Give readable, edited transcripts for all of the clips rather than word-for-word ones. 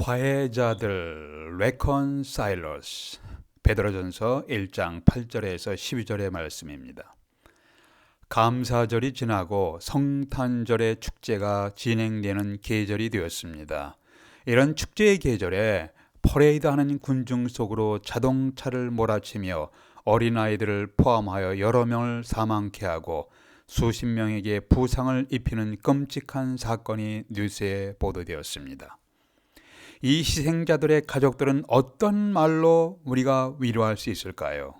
화해자들 reconcilers 베드로전서 1장 8절에서 12절의 말씀입니다. 감사절이 지나고 성탄절의 축제가 진행되는 계절이 되었습니다. 이런 축제의 계절에 퍼레이드하는 군중 속으로 자동차를 몰아치며 어린아이들을 포함하여 여러 명을 사망케 하고 수십 명에게 부상을 입히는 끔찍한 사건이 뉴스에 보도되었습니다. 이 희생자들의 가족들은 어떤 말로 우리가 위로할 수 있을까요?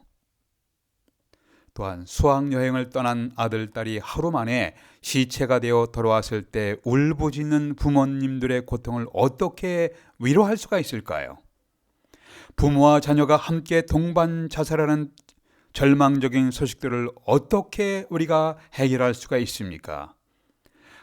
또한 수학여행을 떠난 아들, 딸이 하루 만에 시체가 되어 돌아왔을 때 울부짖는 부모님들의 고통을 어떻게 위로할 수가 있을까요? 부모와 자녀가 함께 동반 자살하는 절망적인 소식들을 어떻게 우리가 해결할 수가 있습니까?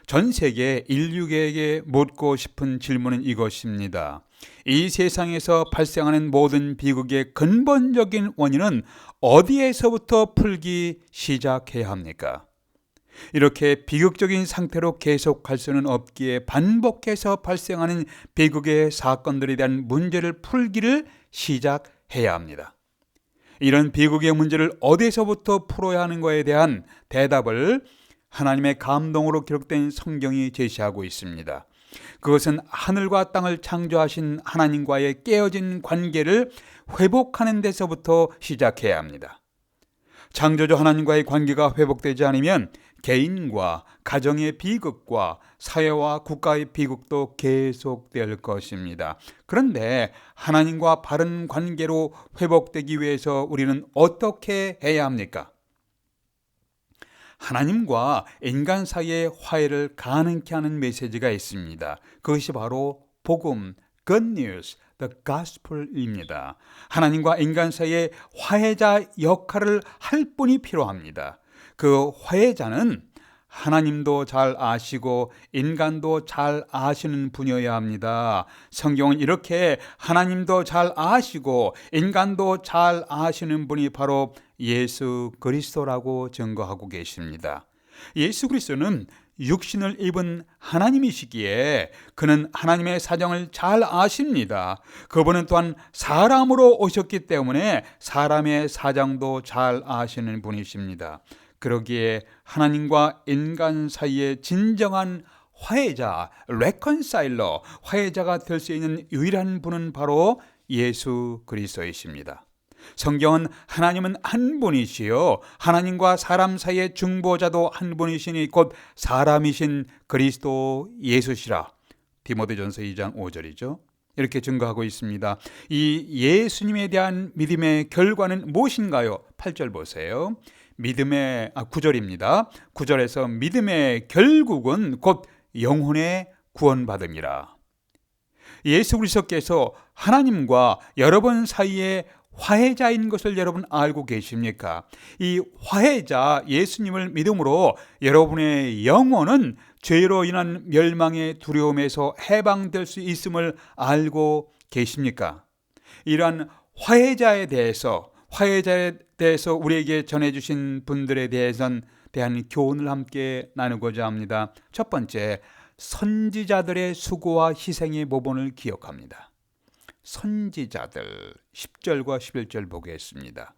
전 세계 인류계에게 묻고 싶은 질문은 이것입니다. 이 세상에서 발생하는 모든 비극의 근본적인 원인은 어디에서부터 풀기 시작해야 합니까? 이렇게 비극적인 상태로 계속 갈 수는 없기에 반복해서 발생하는 비극의 사건들에 대한 문제를 풀기를 시작해야 합니다. 이런 비극의 문제를 어디서부터 풀어야 하는 것에 대한 대답을 하나님의 감동으로 기록된 성경이 제시하고 있습니다. 그것은 하늘과 땅을 창조하신 하나님과의 깨어진 관계를 회복하는 데서부터 시작해야 합니다. 창조주 하나님과의 관계가 회복되지 않으면 개인과 가정의 비극과 사회와 국가의 비극도 계속될 것입니다. 그런데 하나님과 바른 관계로 회복되기 위해서 우리는 어떻게 해야 합니까? 하나님과 인간 사이의 화해를 가능케 하는 메시지가 있습니다. 그것이 바로 복음, good news, the gospel입니다. 하나님과 인간 사이의 화해자 역할을 할 분이 필요합니다. 그 화해자는 하나님도 잘 아시고 인간도 잘 아시는 분이어야 합니다. 성경은 이렇게 하나님도 잘 아시고 인간도 잘 아시는 분이 바로 예수 그리스도라고 증거하고 계십니다. 예수 그리스도는 육신을 입은 하나님이시기에 그는 하나님의 사정을 잘 아십니다. 그분은 또한 사람으로 오셨기 때문에 사람의 사정도 잘 아시는 분이십니다. 그러기에 하나님과 인간 사이의 진정한 화해자, reconciler, 화해자가 될 수 있는 유일한 분은 바로 예수 그리스도이십니다. 성경은 하나님은 한 분이시요 하나님과 사람 사이의 중보자도 한 분이시니 곧 사람이신 그리스도 예수시라. 디모데전서 2장 5절이죠. 이렇게 증거하고 있습니다. 이 예수님에 대한 믿음의 결과는 무엇인가요? 8절 보세요. 9절입니다. 9절에서 믿음의 결국은 곧 영혼의 구원받음이라. 예수 그리스도께서 하나님과 여러분 사이에 화해자인 것을 여러분 알고 계십니까? 이 화해자 예수님을 믿음으로 여러분의 영혼은 죄로 인한 멸망의 두려움에서 해방될 수 있음을 알고 계십니까? 이러한 화해자에 대해서 우리에게 전해주신 분들에 대한 교훈을 함께 나누고자 합니다. 첫 번째, 선지자들의 수고와 희생의 모본을 기억합니다. 선지자들 10절과 11절 보겠습니다.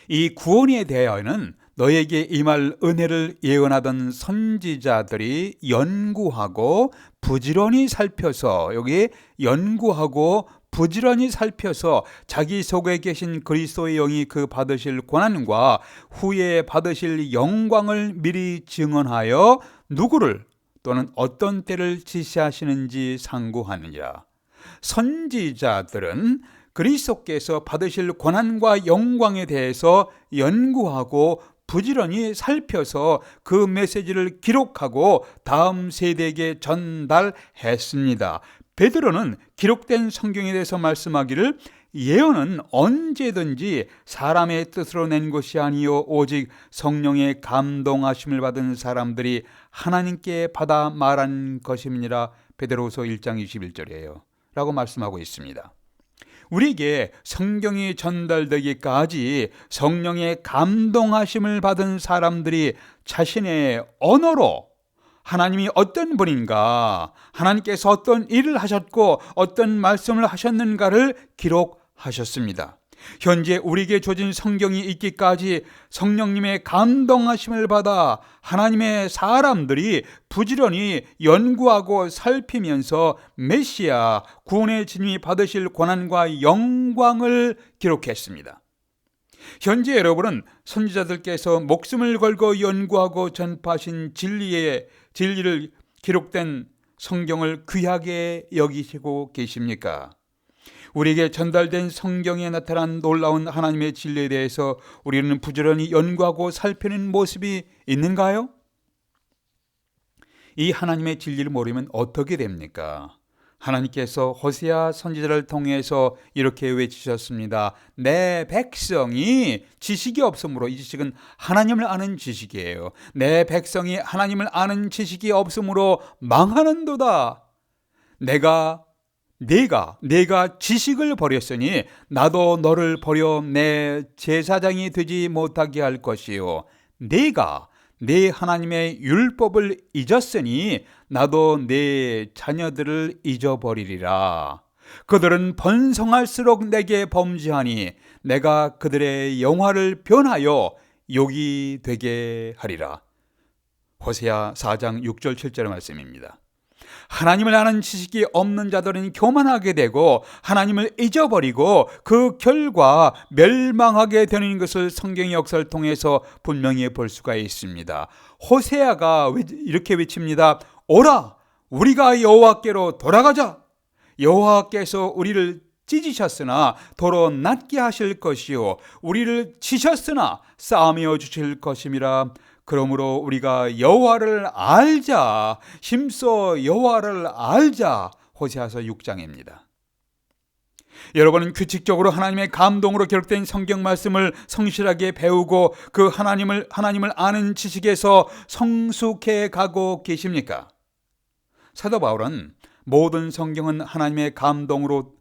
이 구원에 대하여는 너에게 임할 은혜를 예언하던 선지자들이 연구하고 부지런히 살펴서, 여기 연구하고 부지런히 살펴서 자기 속에 계신 그리스도의 영이 그 받으실 고난과 후에 받으실 영광을 미리 증언하여 누구를 또는 어떤 때를 지시하시는지 상고하느니라. 선지자들은 그리스도께서 받으실 고난과 영광에 대해서 연구하고 부지런히 살펴서 그 메시지를 기록하고 다음 세대에게 전달했습니다. 베드로는 기록된 성경에 대해서 말씀하기를 예언은 언제든지 사람의 뜻으로 낸 것이 아니요 오직 성령의 감동하심을 받은 사람들이 하나님께 받아 말한 것임이니라. 베드로후서 1장 21절이에요 라고 말씀하고 있습니다. 우리에게 성경이 전달되기까지 성령의 감동하심을 받은 사람들이 자신의 언어로 하나님이 어떤 분인가, 하나님께서 어떤 일을 하셨고 어떤 말씀을 하셨는가를 기록하셨습니다. 현재 우리에게 주어진 성경이 있기까지 성령님의 감동하심을 받아 하나님의 사람들이 부지런히 연구하고 살피면서 메시아 구원의 진리 받으실 권한과 영광을 기록했습니다. 현재 여러분은 선지자들께서 목숨을 걸고 연구하고 전파하신 진리를 기록된 성경을 귀하게 여기시고 계십니까? 우리에게 전달된 성경에 나타난 놀라운 하나님의 진리에 대해서 우리는 부지런히 연구하고 살피는 모습이 있는가요? 이 하나님의 진리를 모르면 어떻게 됩니까? 하나님께서 호세아 선지자를 통해서 이렇게 외치셨습니다. 내 백성이 지식이 없으므로, 이 지식은 하나님을 아는 지식이에요. 내 백성이 하나님을 아는 지식이 없으므로 망하는도다. 내가 지식을 버렸으니 나도 너를 버려 내 제사장이 되지 못하게 할 것이요. 내가 내 하나님의 율법을 잊었으니 나도 내 자녀들을 잊어버리리라. 그들은 번성할수록 내게 범죄하니 내가 그들의 영화를 변하여 욕이 되게 하리라. 호세아 4장 6절 7절의 말씀입니다. 하나님을 아는 지식이 없는 자들은 교만하게 되고 하나님을 잊어버리고 그 결과 멸망하게 되는 것을 성경의 역사를 통해서 분명히 볼 수가 있습니다. 호세아가 이렇게 외칩니다. 오라, 우리가 여호와께로 돌아가자. 여호와께서 우리를 찢으셨으나 도로 낫게 하실 것이요, 우리를 치셨으나 싸매어 주실 것임이라. 그러므로 우리가 여호와를 알자, 힘써 여호와를 알자. 호세아서 6장입니다. 여러분은 규칙적으로 하나님의 감동으로 기록된 성경 말씀을 성실하게 배우고 그 하나님을 아는 지식에서 성숙해 가고 계십니까? 사도 바울은 모든 성경은 하나님의 감동으로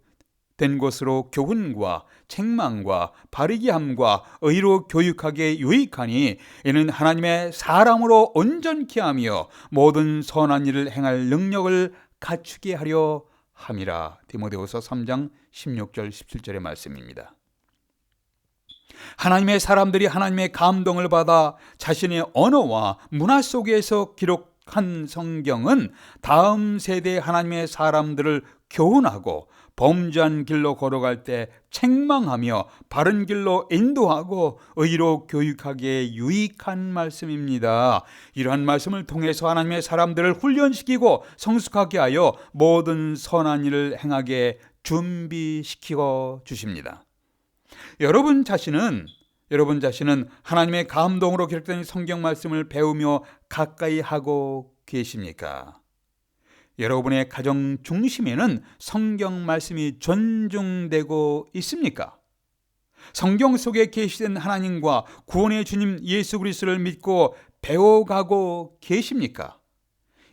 된 것으로 교훈과 책망과 바르게 함과 의로 교육하기에 유익하니 이는 하나님의 사람으로 온전케 하며 모든 선한 일을 행할 능력을 갖추게 하려 함이라. 디모데후서 3장 16절 17절의 말씀입니다. 하나님의 사람들이 하나님의 감동을 받아 자신의 언어와 문화 속에서 기록한 성경은 다음 세대의 하나님의 사람들을 교훈하고 범죄한 길로 걸어갈 때 책망하며 바른 길로 인도하고 의로 교육하기에 유익한 말씀입니다. 이러한 말씀을 통해서 하나님의 사람들을 훈련시키고 성숙하게 하여 모든 선한 일을 행하게 준비시키고 주십니다. 여러분 자신은 하나님의 감동으로 기록된 성경 말씀을 배우며 가까이 하고 계십니까? 여러분의 가정 중심에는 성경 말씀이 존중되고 있습니까? 성경 속에 계시된 하나님과 구원의 주님 예수 그리스도를 믿고 배워가고 계십니까?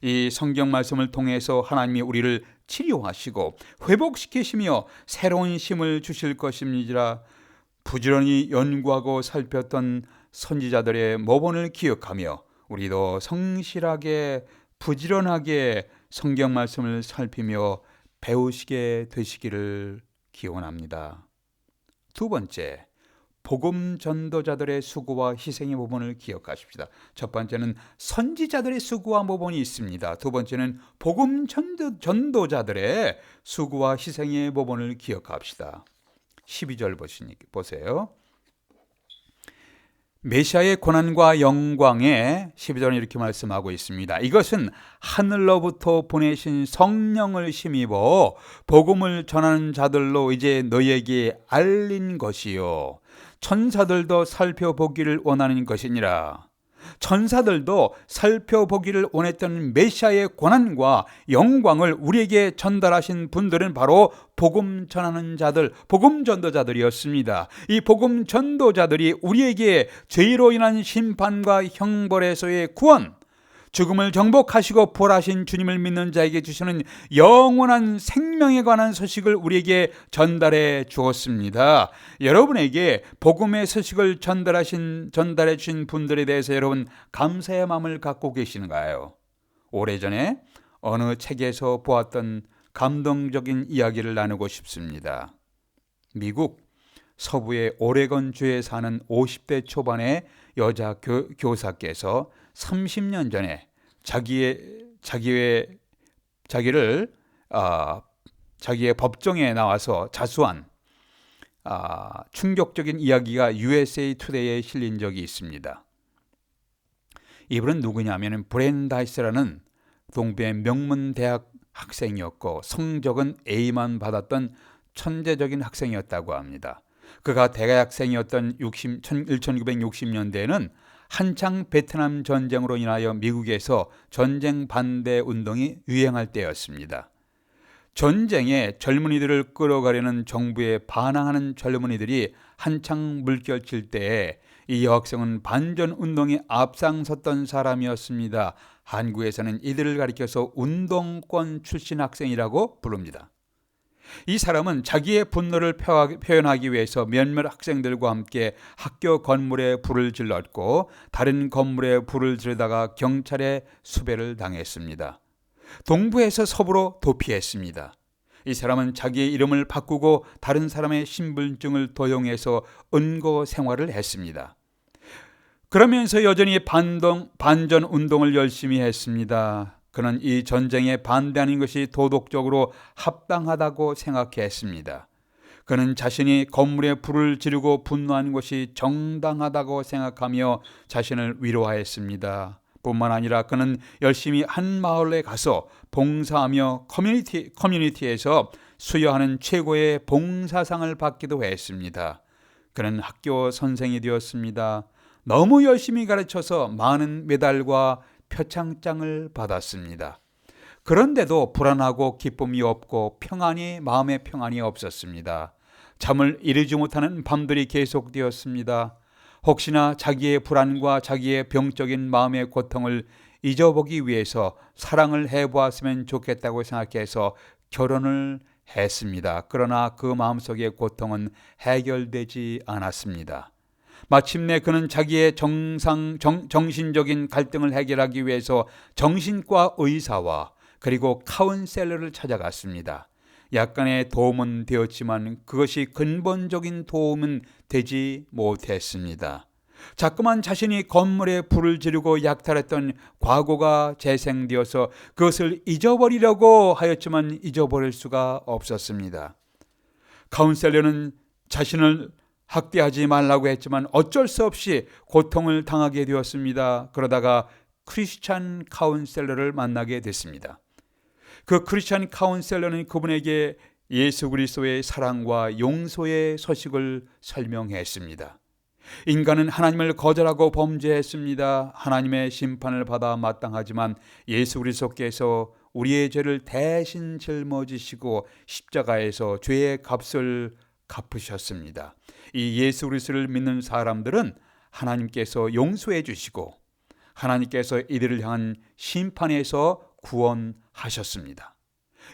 이 성경 말씀을 통해서 하나님이 우리를 치료하시고 회복시키시며 새로운 힘을 주실 것입니다. 부지런히 연구하고 살폈던 선지자들의 모본을 기억하며 우리도 성실하게 부지런하게 성경 말씀을 살피며 배우시게 되시기를 기원합니다. 두 번째, 복음 전도자들의 수고와 희생의 모본을 기억하십시다. 첫 번째는 선지자들의 수고와 모본이 있습니다. 두 번째는 복음 전도자들의 수고와 희생의 모본을 기억합시다. 12절 보세요. 메시아의 고난과 영광에 12절은 이렇게 말씀하고 있습니다. 이것은 하늘로부터 보내신 성령을 힘입어 복음을 전하는 자들로 이제 너희에게 알린 것이요, 천사들도 살펴보기를 원하는 것이니라. 천사들도 살펴보기를 원했던 메시아의 고난과 영광을 우리에게 전달하신 분들은 바로 복음 전하는 자들, 복음 전도자들이었습니다. 이 복음 전도자들이 우리에게 죄로 인한 심판과 형벌에서의 구원, 죽음을 정복하시고 부활하신 주님을 믿는 자에게 주시는 영원한 생명에 관한 소식을 우리에게 전달해 주었습니다. 여러분에게 복음의 소식을 전달해 주신 분들에 대해서 여러분 감사의 마음을 갖고 계시는가요? 오래전에 어느 책에서 보았던 감동적인 이야기를 나누고 싶습니다. 미국 서부의 오레곤주에 사는 50대 초반의 여자 교사께서 30년 전에 자기의 법정에 나와서 자수한 충격적인 이야기가 USA 투데이에 실린 적이 있습니다. 이분은 누구냐면 브랜다이스라는 동부의 명문 대학 학생이었고 성적은 A만 받았던 천재적인 학생이었다고 합니다. 그가 대학생이었던 1960년대에는 한창 베트남 전쟁으로 인하여 미국에서 전쟁 반대 운동이 유행할 때였습니다. 전쟁에 젊은이들을 끌어가려는 정부에 반항하는 젊은이들이 한창 물결칠 때에 이 여학생은 반전 운동에 앞장섰던 사람이었습니다. 한국에서는 이들을 가리켜서 운동권 출신 학생이라고 부릅니다. 이 사람은 자기의 분노를 표현하기 위해서 몇몇 학생들과 함께 학교 건물에 불을 질렀고 다른 건물에 불을 지르다가 경찰에 수배를 당했습니다. 동부에서 서부로 도피했습니다. 이 사람은 자기의 이름을 바꾸고 다른 사람의 신분증을 도용해서 은고 생활을 했습니다. 그러면서 여전히 반전 운동을 열심히 했습니다. 그는 이 전쟁에 반대하는 것이 도덕적으로 합당하다고 생각했습니다. 그는 자신이 건물에 불을 지르고 분노한 것이 정당하다고 생각하며 자신을 위로하였습니다. 뿐만 아니라 그는 열심히 한 마을에 가서 봉사하며 커뮤니티에서 수여하는 최고의 봉사상을 받기도 했습니다. 그는 학교 선생이 되었습니다. 너무 열심히 가르쳐서 많은 메달과 표창장을 받았습니다. 그런데도 불안하고 기쁨이 없고 마음의 평안이 없었습니다. 잠을 이루지 못하는 밤들이 계속되었습니다. 혹시나 자기의 불안과 자기의 병적인 마음의 고통을 잊어보기 위해서 사랑을 해보았으면 좋겠다고 생각해서 결혼을 했습니다. 그러나 그 마음속의 고통은 해결되지 않았습니다. 마침내 그는 자기의 정신적인 갈등을 해결하기 위해서 정신과 의사와 그리고 카운셀러를 찾아갔습니다. 약간의 도움은 되었지만 그것이 근본적인 도움은 되지 못했습니다. 자꾸만 자신이 건물에 불을 지르고 약탈했던 과거가 재생되어서 그것을 잊어버리려고 하였지만 잊어버릴 수가 없었습니다. 카운셀러는 자신을 학대하지 말라고 했지만 어쩔 수 없이 고통을 당하게 되었습니다. 그러다가 크리스찬 카운셀러를 만나게 됐습니다. 그 크리스찬 카운셀러는 그분에게 예수 그리스도의 사랑과 용서의 소식을 설명했습니다. 인간은 하나님을 거절하고 범죄했습니다. 하나님의 심판을 받아 마땅하지만 예수 그리스도께서 우리의 죄를 대신 짊어지시고 십자가에서 죄의 값을 갚으셨습니다. 이 예수 그리스도를 믿는 사람들은 하나님께서 용서해 주시고 하나님께서 이들을 향한 심판에서 구원하셨습니다.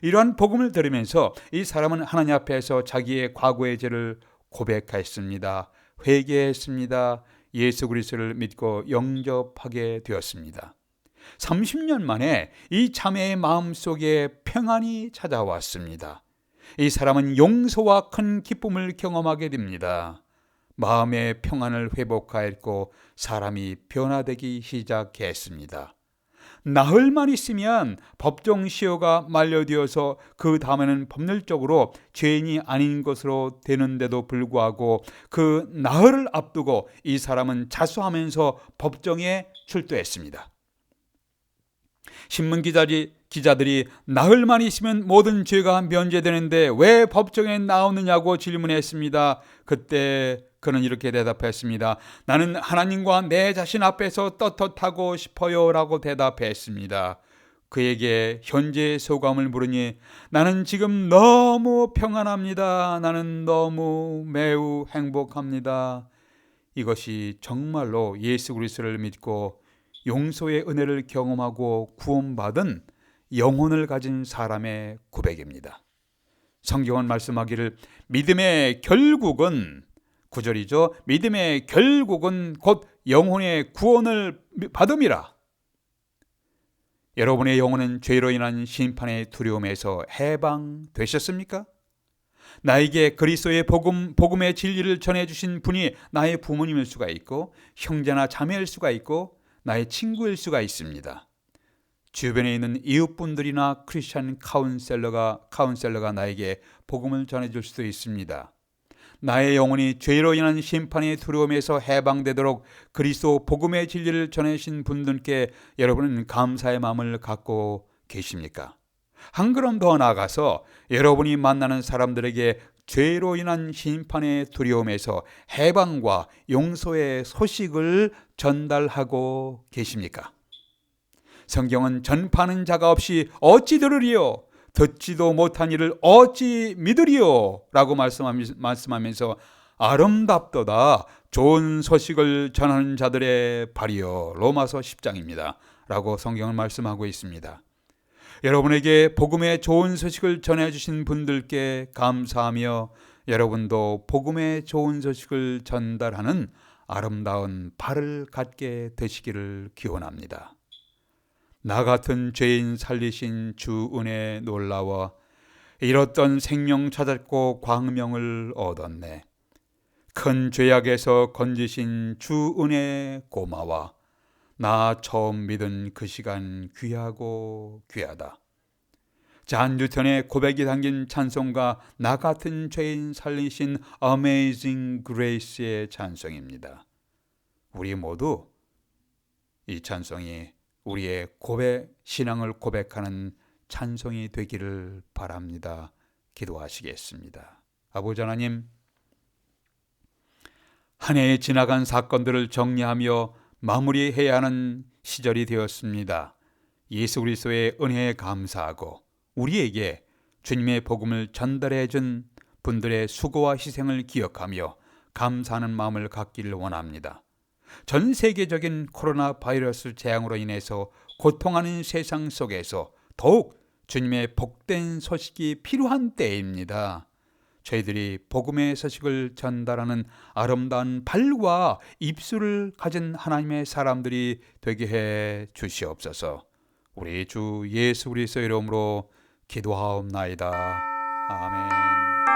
이러한 복음을 들으면서 이 사람은 하나님 앞에서 자기의 과거의 죄를 고백했습니다. 회개했습니다. 예수 그리스도를 믿고 영접하게 되었습니다. 30년 만에 이 자매의 마음속에 평안이 찾아왔습니다. 이 사람은 용서와 큰 기쁨을 경험하게 됩니다. 마음의 평안을 회복하였고 사람이 변화되기 시작했습니다. 나흘만 있으면 법정 시효가 만료되어서 그 다음에는 법률적으로 죄인이 아닌 것으로 되는데도 불구하고 그 나흘을 앞두고 이 사람은 자수하면서 법정에 출두했습니다. 신문 기자들이 나흘만 있으면 모든 죄가 면제되는데 왜 법정에 나오느냐고 질문했습니다. 그때 그는 이렇게 대답했습니다. 나는 하나님과 내 자신 앞에서 떳떳하고 싶어요 라고 대답했습니다. 그에게 현재의 소감을 물으니 나는 지금 너무 평안합니다. 나는 너무 매우 행복합니다. 이것이 정말로 예수 그리스도를 믿고 용서의 은혜를 경험하고 구원받은 영혼을 가진 사람의 고백입니다. 성경은 말씀하기를 믿음의 결국은 9절이죠. 믿음의 결국은 곧 영혼의 구원을 받음이라. 여러분의 영혼은 죄로 인한 심판의 두려움에서 해방되셨습니까? 나에게 그리스도의 복음의 진리를 전해주신 분이 나의 부모님일 수가 있고 형제나 자매일 수가 있고 나의 친구일 수가 있습니다. 주변에 있는 이웃분들이나 크리스천 카운셀러가 나에게 복음을 전해줄 수도 있습니다. 나의 영혼이 죄로 인한 심판의 두려움에서 해방되도록 그리스도 복음의 진리를 전해주신 분들께 여러분은 감사의 마음을 갖고 계십니까? 한 걸음 더 나아가서 여러분이 만나는 사람들에게 죄로 인한 심판의 두려움에서 해방과 용서의 소식을 전달하고 계십니까? 성경은 전파하는 자가 없이 어찌 들으리요? 듣지도 못한 이를 어찌 믿으리요? 라고 말씀하면서 아름답도다 좋은 소식을 전하는 자들의 발이요. 로마서 10장입니다. 라고 성경은 말씀하고 있습니다. 여러분에게 복음의 좋은 소식을 전해주신 분들께 감사하며 여러분도 복음의 좋은 소식을 전달하는 아름다운 발을 갖게 되시기를 기원합니다. 나 같은 죄인 살리신 주 은혜에 놀라워 잃었던 생명 찾았고 광명을 얻었네. 큰 죄악에서 건지신 주 은혜 고마워. 나 처음 믿은 그 시간 귀하고 귀하다. 잔 뉴턴의 고백이 담긴 찬송가 나 같은 죄인 살리신 Amazing Grace의 찬송입니다. 우리 모두 이 찬송이 우리의 신앙을 고백하는 찬송이 되기를 바랍니다. 기도하시겠습니다. 아버지 하나님, 한 해에 지나간 사건들을 정리하며 마무리해야 하는 시절이 되었습니다. 예수 그리스도의 은혜에 감사하고 우리에게 주님의 복음을 전달해 준 분들의 수고와 희생을 기억하며 감사하는 마음을 갖기를 원합니다. 전 세계적인 코로나 바이러스 재앙으로 인해서 고통하는 세상 속에서 더욱 주님의 복된 소식이 필요한 때입니다. 저희들이 복음의 소식을 전달하는 아름다운 발과 입술을 가진 하나님의 사람들이 되게 해 주시옵소서. 우리 주 예수 그리스도의 이름으로 기도하옵나이다. 아멘.